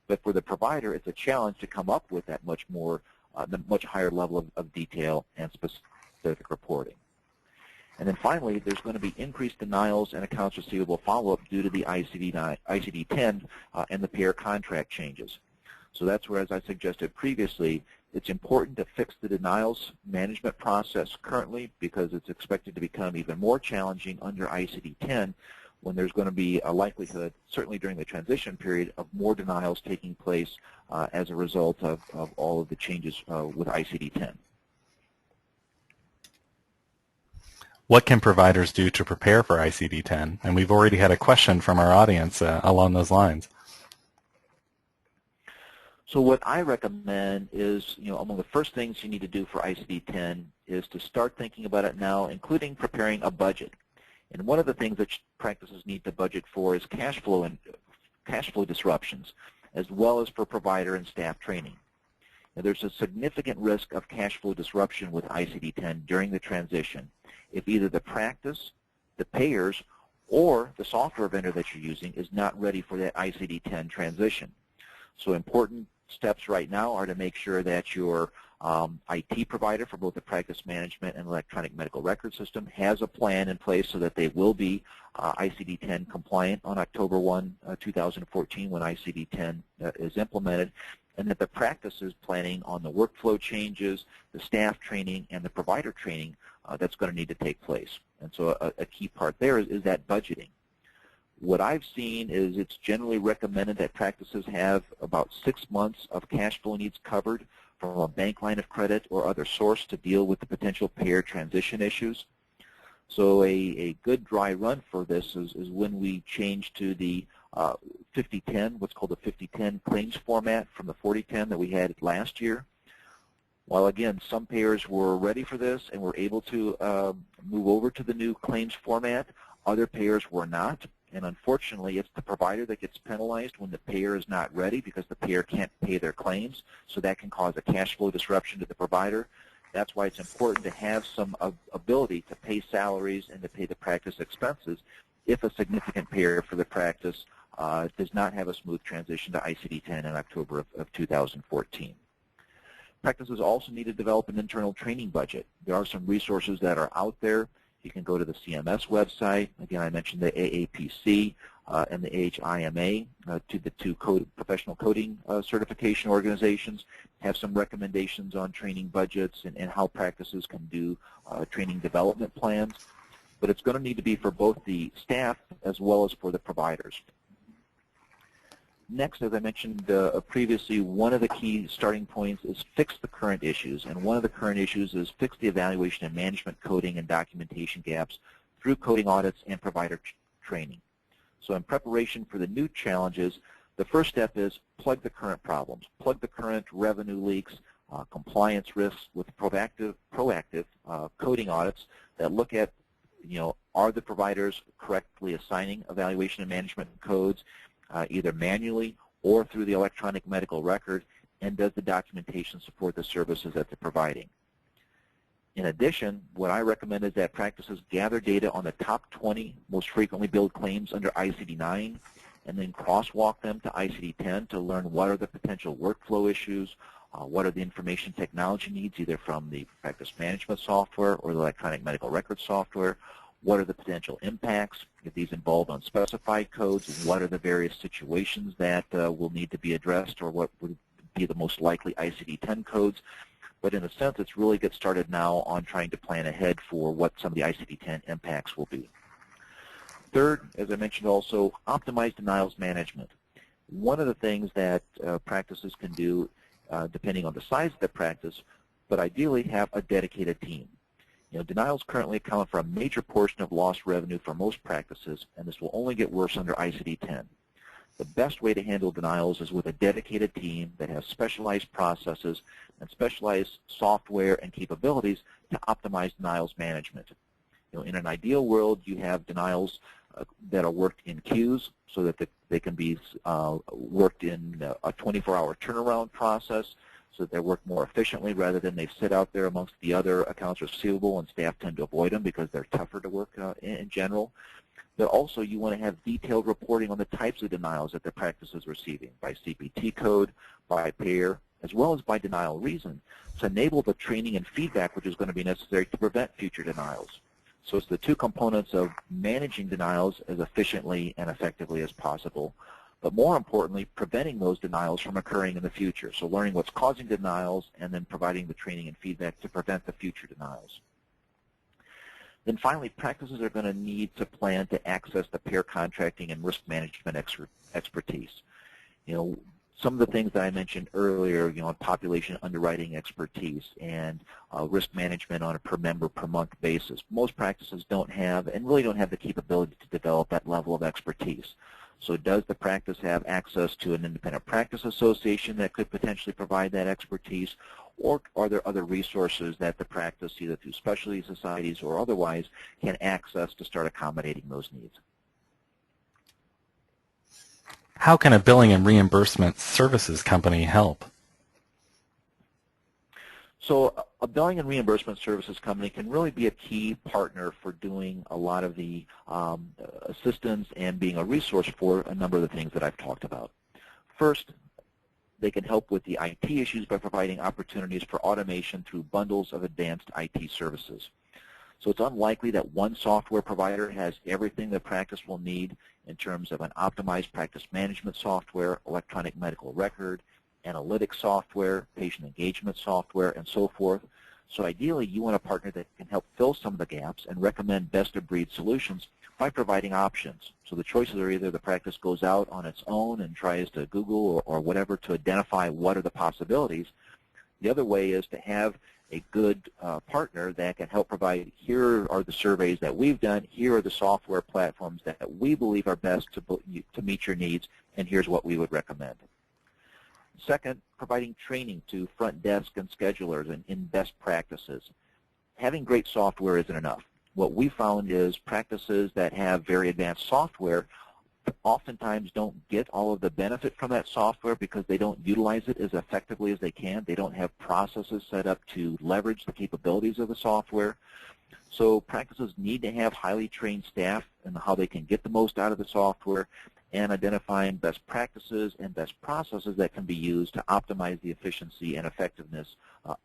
But for the provider, it's a challenge to come up with that much more, the much higher level of detail and specific reporting. And then finally, there's going to be increased denials and accounts receivable follow-up due to the ICD-10 and the payer contract changes. So that's where, as I suggested previously, it's important to fix the denials management process currently because it's expected to become even more challenging under ICD-10 when there's going to be a likelihood, certainly during the transition period, of more denials taking place as a result of all of the changes with ICD-10. What can providers do to prepare for ICD-10? And we've already had a question from our audience along those lines. So what I recommend is, among the first things you need to do for ICD-10 is to start thinking about it now, including preparing a budget. And one of the things that practices need to budget for is cash flow disruptions, as well as for provider and staff training. Now, there's a significant risk of cash flow disruption with ICD-10 during the transition if either the practice, the payers, or the software vendor that you're using is not ready for that ICD-10 transition. So important steps right now are to make sure that your IT provider for both the practice management and electronic medical record system has a plan in place so that they will be ICD-10 compliant on October 1, 2014 when ICD-10 is implemented, and that the practice is planning on the workflow changes, the staff training, and the provider training that's going to need to take place. And so a key part there is that budgeting. What I've seen is it's generally recommended that practices have about 6 months of cash flow needs covered from a bank line of credit or other source to deal with the potential payer transition issues. So a good dry run for this is when we change to the 5010, what's called the 5010 claims format from the 4010 that we had last year. While again, some payers were ready for this and were able to move over to the new claims format, other payers were not. And unfortunately, it's the provider that gets penalized when the payer is not ready because the payer can't pay their claims. So that can cause a cash flow disruption to the provider. That's why it's important to have some ability to pay salaries and to pay the practice expenses if a significant payer for the practice does not have a smooth transition to ICD-10 in October of 2014. Practices also need to develop an internal training budget. There are some resources that are out there. You can go to the CMS website. Again, I mentioned the AAPC and the AHIMA, to the two professional coding certification organizations, have some recommendations on training budgets and how practices can do training development plans. But it's going to need to be for both the staff as well as for the providers. Next, as I mentioned previously, one of the key starting points is fix the current issues. And one of the current issues is fix the evaluation and management coding and documentation gaps through coding audits and provider training. So in preparation for the new challenges, the first step is plug the current problems. Plug the current revenue leaks, compliance risks with proactive coding audits that look at, are the providers correctly assigning evaluation and management codes, either manually or through the electronic medical record, and does the documentation support the services that they're providing. In addition, what I recommend is that practices gather data on the top 20 most frequently billed claims under ICD-9 and then crosswalk them to ICD-10 to learn what are the potential workflow issues, what are the information technology needs either from the practice management software or the electronic medical record software, what are the potential impacts if these involve unspecified codes, what are the various situations that will need to be addressed or what would be the most likely ICD-10 codes. But in a sense, it's really get started now on trying to plan ahead for what some of the ICD-10 impacts will be. Third, as I mentioned also, optimize denials management. One of the things that practices can do, depending on the size of the practice, but ideally have a dedicated team. Denials currently account for a major portion of lost revenue for most practices, and this will only get worse under ICD-10. The best way to handle denials is with a dedicated team that has specialized processes and specialized software and capabilities to optimize denials management. In an ideal world, you have denials that are worked in queues so that they can be worked in a 24-hour turnaround process so that they're worked more efficiently rather than they sit out there amongst the other accounts receivable, and staff tend to avoid them because they're tougher to work in general. But also you want to have detailed reporting on the types of denials that the practice is receiving by CPT code, by payer, as well as by denial reason to enable the training and feedback which is going to be necessary to prevent future denials. So it's the two components of managing denials as efficiently and effectively as possible, but more importantly, preventing those denials from occurring in the future. So learning what's causing denials and then providing the training and feedback to prevent the future denials. Then finally, practices are going to need to plan to access the payer contracting and risk management expertise. Some of the things that I mentioned earlier, population underwriting expertise and risk management on a per member per month basis. Most practices don't have and really don't have the capability to develop that level of expertise. So does the practice have access to an independent practice association that could potentially provide that expertise, or are there other resources that the practice, either through specialty societies or otherwise, can access to start accommodating those needs? How can a billing and reimbursement services company help? So a billing and reimbursement services company can really be a key partner for doing a lot of the assistance and being a resource for a number of the things that I've talked about. First, they can help with the IT issues by providing opportunities for automation through bundles of advanced IT services. So it's unlikely that one software provider has everything the practice will need in terms of an optimized practice management software, electronic medical record, analytics software, patient engagement software, and so forth. So ideally, you want a partner that can help fill some of the gaps and recommend best-of-breed solutions by providing options. So the choices are either the practice goes out on its own and tries to Google or whatever to identify what are the possibilities. The other way is to have a good partner that can help provide, here are the surveys that we've done, here are the software platforms that we believe are best to meet your needs, and here's what we would recommend. Second, providing training to front desk and schedulers in best practices. Having great software isn't enough. What we found is practices that have very advanced software oftentimes don't get all of the benefit from that software because they don't utilize it as effectively as they can. They don't have processes set up to leverage the capabilities of the software. So practices need to have highly trained staff and how they can get the most out of the software, and identifying best practices and best processes that can be used to optimize the efficiency and effectiveness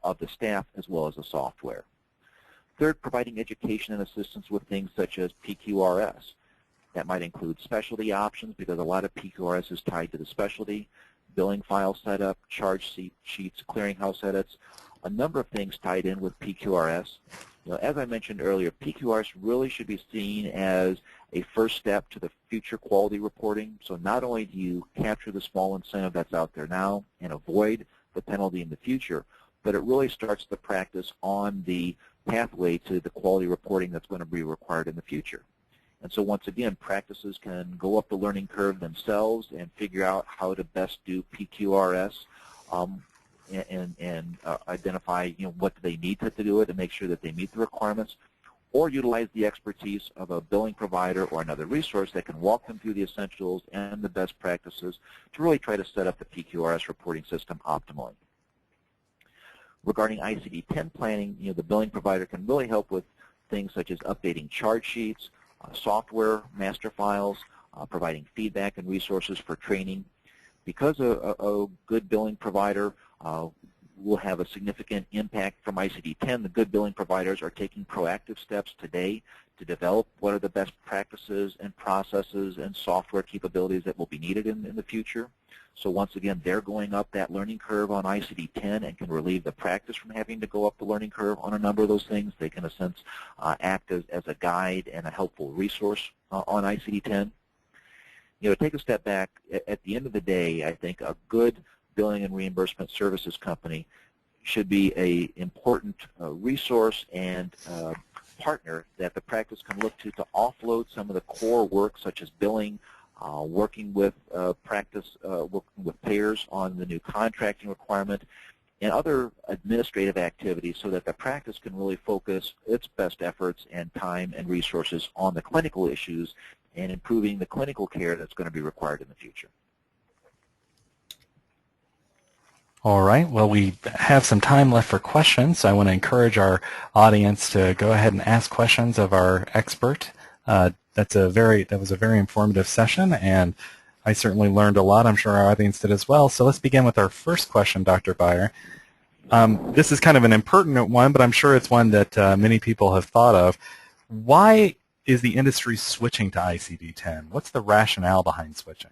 of the staff as well as the software. Third, providing education and assistance with things such as PQRS. That might include specialty options because a lot of PQRS is tied to the specialty, billing file setup, charge sheets, clearinghouse edits, a number of things tied in with PQRS. As I mentioned earlier, PQRS really should be seen as a first step to the future quality reporting. So not only do you capture the small incentive that's out there now and avoid the penalty in the future, but it really starts the practice on the pathway to the quality reporting that's going to be required in the future. And so once again, practices can go up the learning curve themselves and figure out how to best do PQRS and identify what do they need to do it and make sure that they meet the requirements, or utilize the expertise of a billing provider or another resource that can walk them through the essentials and the best practices to really try to set up the PQRS reporting system optimally. Regarding ICD-10 planning, the billing provider can really help with things such as updating charge sheets, software master files, providing feedback and resources for training. Because a good billing provider will have a significant impact from ICD-10, the good billing providers are taking proactive steps today to develop what are the best practices and processes and software capabilities that will be needed in the future. So once again, they're going up that learning curve on ICD-10 and can relieve the practice from having to go up the learning curve on a number of those things. They can, in a sense, act as a guide and a helpful resource on ICD-10. Take a step back. At the end of the day, I think a good billing and reimbursement services company should be an important resource and partner that the practice can look to offload some of the core work such as billing, working with working with payers on the new contracting requirement, and other administrative activities so that the practice can really focus its best efforts and time and resources on the clinical issues and improving the clinical care that's going to be required in the future. All right, well, we have some time left for questions, so I want to encourage our audience to go ahead and ask questions of our expert. That was a very informative session, and I certainly learned a lot. I'm sure our audience did as well. So let's begin with our first question, Dr. Beier. This is kind of an impertinent one, but I'm sure it's one that many people have thought of. Why is the industry switching to ICD-10? What's the rationale behind switching?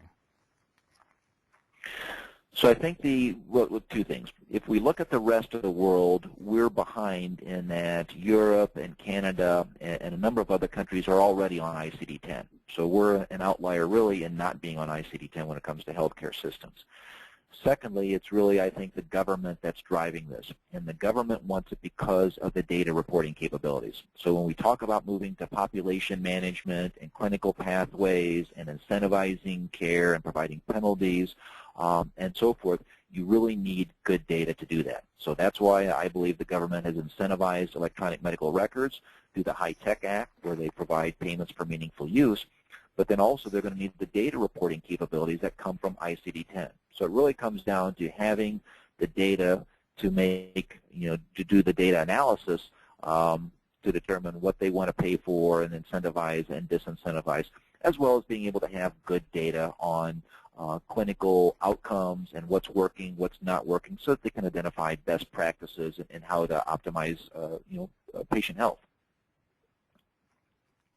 So I think two things. If we look at the rest of the world, we're behind in that Europe and Canada and a number of other countries are already on ICD-10. So we're an outlier really in not being on ICD-10 when it comes to healthcare systems. Secondly, it's really, I think, the government that's driving this. And the government wants it because of the data reporting capabilities. So when we talk about moving to population management and clinical pathways and incentivizing care and providing penalties and so forth, you really need good data to do that. So that's why I believe the government has incentivized electronic medical records through the HITECH Act, where they provide payments for meaningful use. But then also they're going to need the data reporting capabilities that come from ICD-10. So it really comes down to having the data to make, to do the data analysis to determine what they want to pay for and incentivize and disincentivize, as well as being able to have good data on clinical outcomes and what's working, what's not working, so that they can identify best practices and how to optimize, patient health.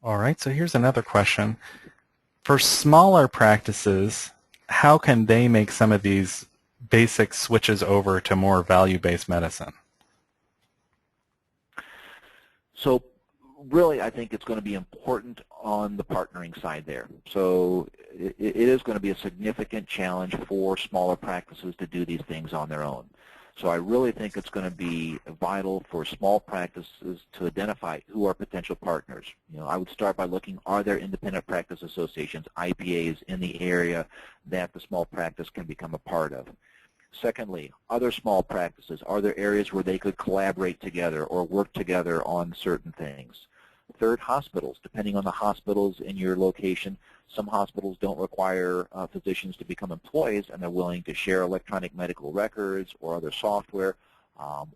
All right, so here's another question. For smaller practices, how can they make some of these basic switches over to more value-based medicine? So really, I think it's going to be important on the partnering side there. So it is going to be a significant challenge for smaller practices to do these things on their own. So I really think it's going to be vital for small practices to identify who are potential partners. I would start by looking, are there independent practice associations, IPAs, in the area that the small practice can become a part of? Secondly, other small practices, are there areas where they could collaborate together or work together on certain things? Third, hospitals. Depending on the hospitals in your location, some hospitals don't require physicians to become employees, and they're willing to share electronic medical records or other software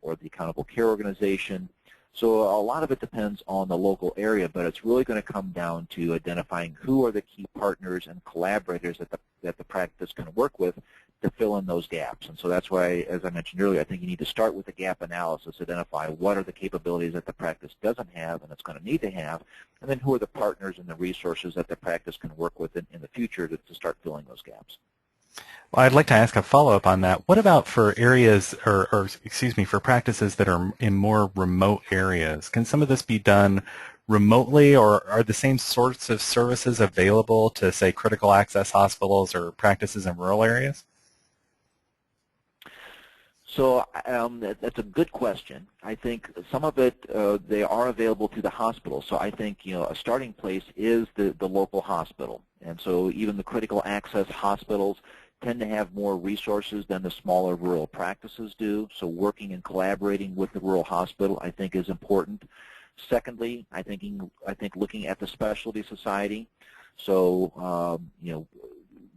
or the accountable care organization. So a lot of it depends on the local area, but it's really going to come down to identifying who are the key partners and collaborators that the practice can work with to fill in those gaps. And so that's why, as I mentioned earlier, I think you need to start with the gap analysis, identify what are the capabilities that the practice doesn't have and it's going to need to have, and then who are the partners and the resources that the practice can work with in the future to start filling those gaps. Well, I'd like to ask a follow-up on that. What about for areas, for practices that are in more remote areas? Can some of this be done remotely, or are the same sorts of services available to, say, critical access hospitals or practices in rural areas? So that's a good question. I think some of it, they are available to the hospital. So I think, a starting place is the local hospital. And so even the critical access hospitals tend to have more resources than the smaller rural practices do. So working and collaborating with the rural hospital, I think, is important. Secondly, I think looking at the specialty society. So,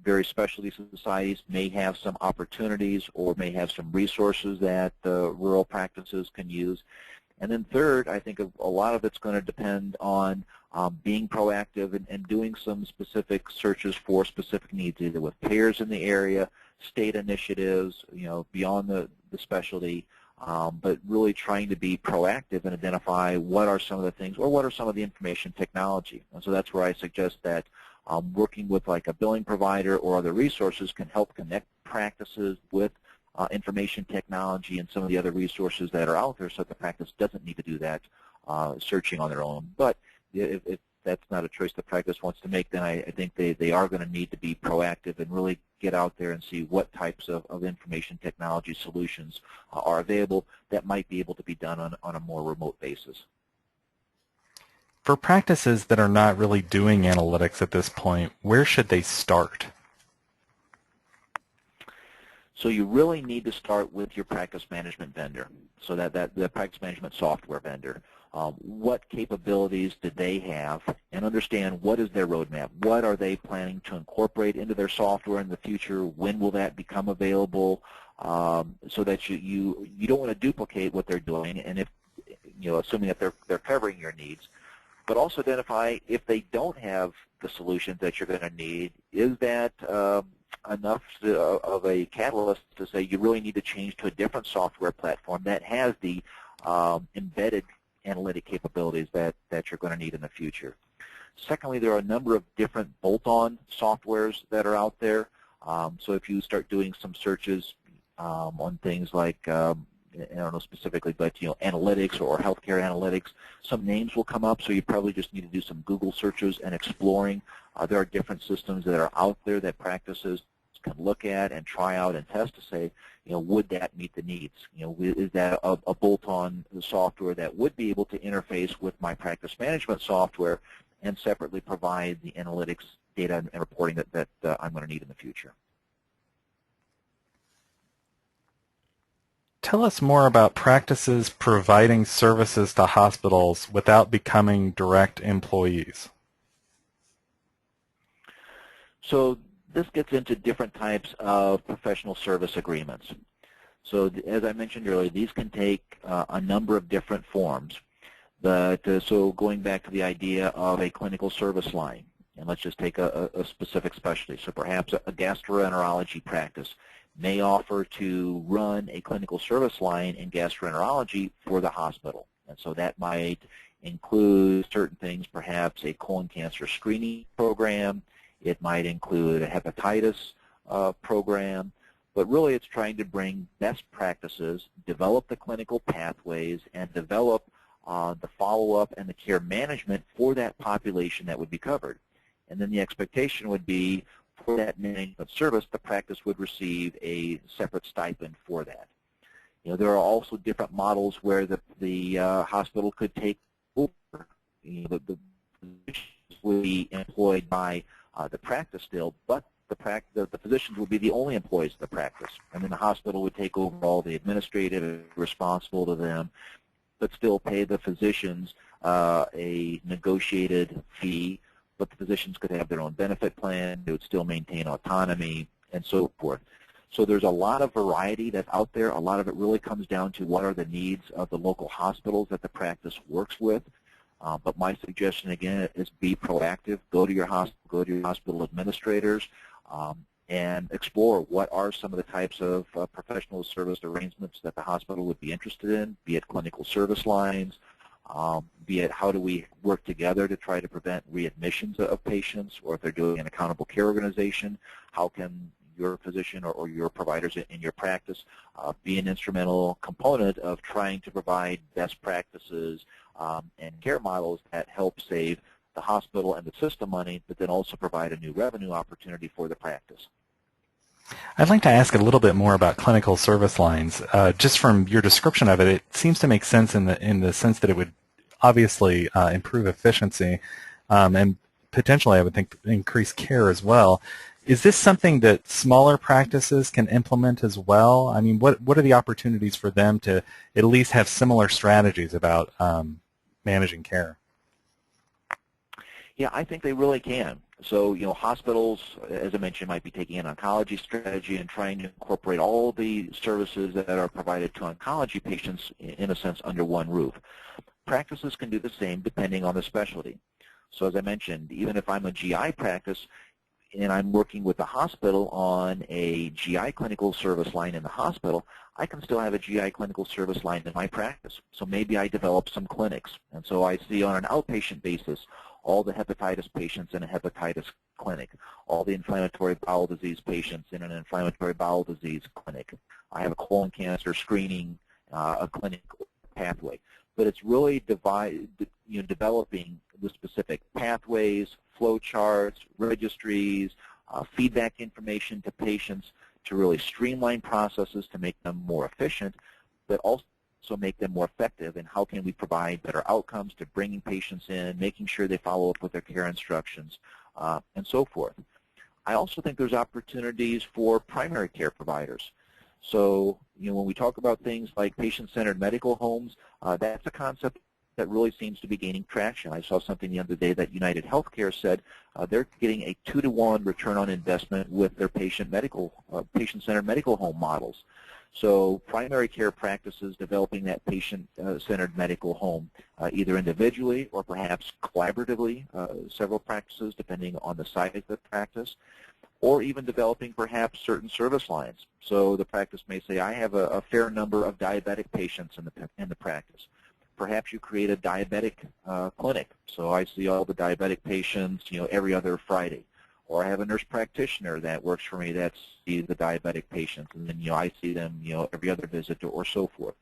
various specialty societies may have some opportunities or may have some resources that rural practices can use. And then third, I think a lot of it's going to depend on being proactive and doing some specific searches for specific needs, either with payers in the area, state initiatives, beyond the specialty, but really trying to be proactive and identify what are some of the things or what are some of the information technology. And so that's where I suggest that working with like a billing provider or other resources can help connect practices with information technology and some of the other resources that are out there, so that the practice doesn't need to do that searching on their own. But if that's not a choice the practice wants to make, then I think they are going to need to be proactive and really get out there and see what types of information technology solutions are available that might be able to be done on a more remote basis. For practices that are not really doing analytics at this point, where should they start? So you really need to start with your practice management vendor, so that the practice management software vendor. What capabilities do they have, and understand what is their roadmap. What are they planning to incorporate into their software in the future? When will that become available? So that you don't want to duplicate what they're doing, and if assuming that they're covering your needs, but also identify if they don't have the solutions that you're going to need. Is that enough of a catalyst to say you really need to change to a different software platform that has the embedded analytic capabilities that you're going to need in the future? Secondly, there are a number of different bolt-on softwares that are out there. So if you start doing some searches on things like, I don't know specifically, but analytics or healthcare analytics, some names will come up. So you probably just need to do some Google searches and exploring. There are different systems that are out there that practices can look at and try out and test to say, would that meet the needs? Is that a bolt-on software that would be able to interface with my practice management software and separately provide the analytics data and reporting that I'm going to need in the future? Tell us more about practices providing services to hospitals without becoming direct employees. So this gets into different types of professional service agreements. So as I mentioned earlier, these can take a number of different forms. But so going back to the idea of a clinical service line, and let's just take a specific specialty. So perhaps a gastroenterology practice may offer to run a clinical service line in gastroenterology for the hospital. And so that might include certain things, perhaps a colon cancer screening program. It might include a hepatitis program. But really it's trying to bring best practices, develop the clinical pathways, and develop the follow-up and the care management for that population that would be covered. And then the expectation would be for that management service, the practice would receive a separate stipend for that. There are also different models where the hospital could take over. The physicians would be employed by the practice still, but the physicians would be the only employees of the practice. And then the hospital would take over all the administrative responsible to them, but still pay the physicians a negotiated fee. But the physicians could have their own benefit plan, they would still maintain autonomy, and so forth. So there's a lot of variety that's out there. A lot of it really comes down to what are the needs of the local hospitals that the practice works with. But my suggestion, again, is be proactive. Go to your hospital administrators, and explore what are some of the types of professional service arrangements that the hospital would be interested in, be it clinical service lines, be it how do we work together to try to prevent readmissions of patients, or if they're doing an accountable care organization, how can your physician or your providers in your practice be an instrumental component of trying to provide best practices and care models that help save the hospital and the system money, but then also provide a new revenue opportunity for the practice. I'd like to ask a little bit more about clinical service lines. Just from your description of it, it seems to make sense in the sense that it would obviously improve efficiency and potentially, I would think, increase care as well. Is this something that smaller practices can implement as well? I mean, what are the opportunities for them to at least have similar strategies about managing care? Yeah, I think they really can. So, hospitals, as I mentioned, might be taking an oncology strategy and trying to incorporate all the services that are provided to oncology patients, in a sense, under one roof. Practices can do the same depending on the specialty. So as I mentioned, even if I'm a GI practice and I'm working with the hospital on a GI clinical service line in the hospital, I can still have a GI clinical service line in my practice. So maybe I develop some clinics. And so I see on an outpatient basis all the hepatitis patients in a hepatitis clinic, all the inflammatory bowel disease patients in an inflammatory bowel disease clinic. I have a colon cancer screening a clinic pathway. But it's really developing the specific pathways, flow charts, registries, feedback information to patients to really streamline processes to make them more efficient, but also so make them more effective, and how can we provide better outcomes to bringing patients in, making sure they follow up with their care instructions, and so forth. I also think there's opportunities for primary care providers. So, when we talk about things like patient-centered medical homes, that's a concept that really seems to be gaining traction. I saw something the other day that United Healthcare said they're getting a 2-to-1 return on investment with their patient-centered medical home models. So primary care practices developing that patient-centered medical home, either individually or perhaps collaboratively, several practices depending on the size of the practice, or even developing perhaps certain service lines. So the practice may say, I have a fair number of diabetic patients in the practice. Perhaps you create a diabetic clinic. So I see all the diabetic patients, every other Friday. Or I have a nurse practitioner that works for me that sees the diabetic patients, and then I see them every other visit or so forth.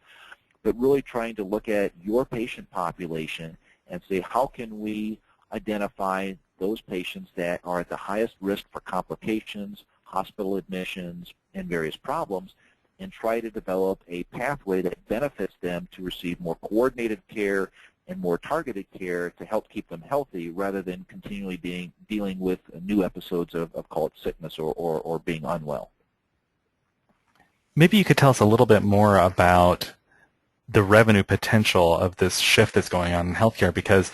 But really trying to look at your patient population and say, how can we identify those patients that are at the highest risk for complications, hospital admissions, and various problems, and try to develop a pathway that benefits them to receive more coordinated care and more targeted care to help keep them healthy, rather than continually dealing with new episodes of call it sickness or being unwell. Maybe you could tell us a little bit more about the revenue potential of this shift that's going on in healthcare, because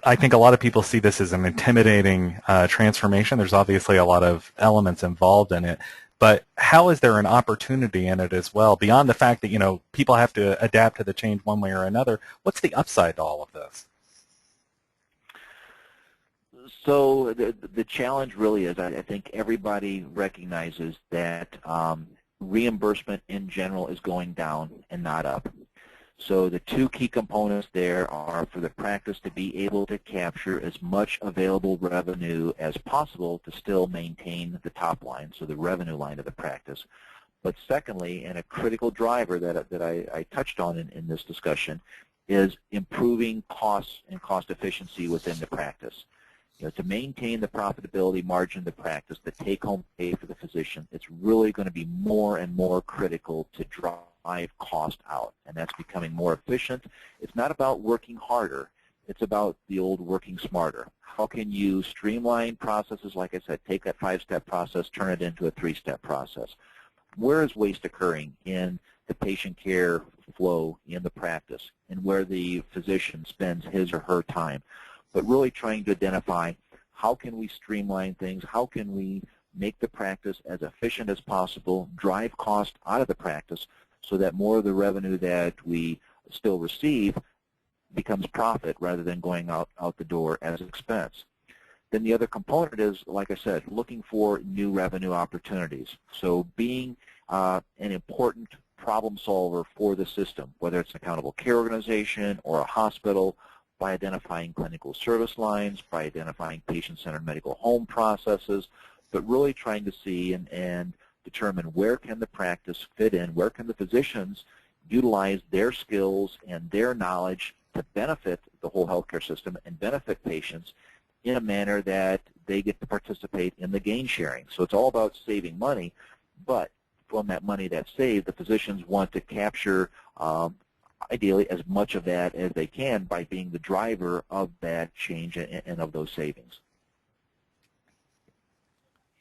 I think a lot of people see this as an intimidating transformation. There's obviously a lot of elements involved in it, but how is there an opportunity in it as well, beyond the fact that, people have to adapt to the change one way or another? What's the upside to all of this? So the challenge really is, I think everybody recognizes that reimbursement in general is going down and not up. So the two key components there are for the practice to be able to capture as much available revenue as possible to still maintain the top line, so the revenue line of the practice. But secondly, and a critical driver that I touched on in this discussion, is improving costs and cost efficiency within the practice. To maintain the profitability margin of the practice, the take-home pay for the physician, it's really going to be more and more critical to drive cost out, and that's becoming more efficient. It's not about working harder. It's about the old working smarter. How can you streamline processes? Like I said, take that 5-step process, turn it into a 3-step process. Where is waste occurring in the patient care flow in the practice, and where the physician spends his or her time? But really trying to identify, how can we streamline things? How can we make the practice as efficient as possible, drive cost out of the practice, so that more of the revenue that we still receive becomes profit rather than going out the door as expense. Then the other component is, like I said, looking for new revenue opportunities. So being an important problem solver for the system, whether it's an accountable care organization or a hospital, by identifying clinical service lines, by identifying patient-centered medical home processes, but really trying to see and determine where can the practice fit in, where can the physicians utilize their skills and their knowledge to benefit the whole healthcare system and benefit patients in a manner that they get to participate in the gain sharing. So it's all about saving money, but from that money that's saved, the physicians want to capture ideally as much of that as they can by being the driver of that change and of those savings.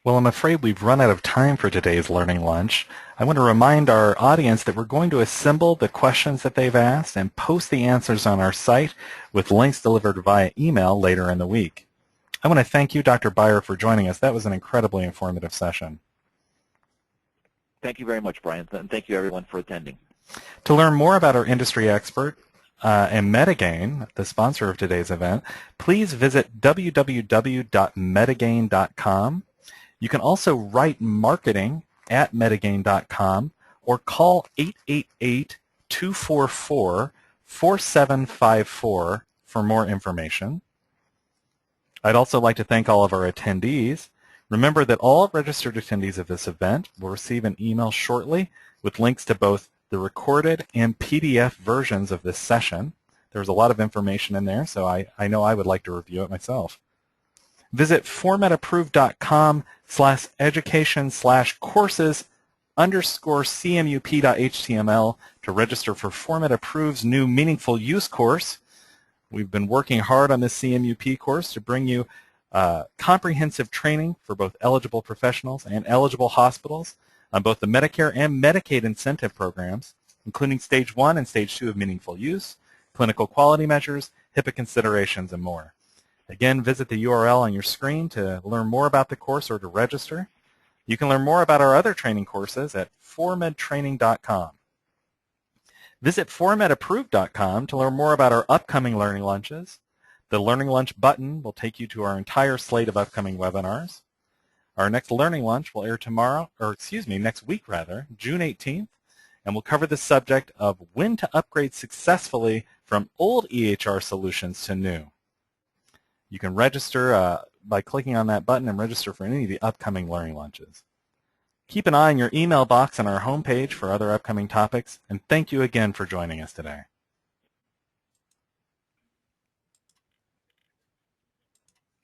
Well, I'm afraid we've run out of time for today's Learning Lunch. I want to remind our audience that we're going to assemble the questions that they've asked and post the answers on our site with links delivered via email later in the week. I want to thank you, Dr. Beier, for joining us. That was an incredibly informative session. Thank you very much, Brian, and thank you everyone for attending. To learn more about our industry expert and MediGain, the sponsor of today's event, please visit www.medigain.com. You can also write marketing@medigain.com or call 888-244-4754 for more information. I'd also like to thank all of our attendees. Remember that all registered attendees of this event will receive an email shortly with links to both the recorded and PDF versions of this session. There's a lot of information in there, so I know I would like to review it myself. Visit formatapproved.com/education/courses formed_CMUP.html to register for Formed Approved's new Meaningful Use course. We've been working hard on this CMUP course to bring you comprehensive training for both eligible professionals and eligible hospitals on both the Medicare and Medicaid incentive programs, including Stage 1 and Stage 2 of meaningful use, clinical quality measures, HIPAA considerations, and more. Again, visit the URL on your screen to learn more about the course or to register. You can learn more about our other training courses at formedtraining.com. Visit formedapproved.com to learn more about our upcoming learning lunches. The Learning Lunch button will take you to our entire slate of upcoming webinars. Our next Learning Lunch will air next week, June 18th, and we'll cover the subject of when to upgrade successfully from old EHR solutions to new. You can register by clicking on that button and register for any of the upcoming Learning Lunches. Keep an eye on your email box on our homepage for other upcoming topics, and thank you again for joining us today.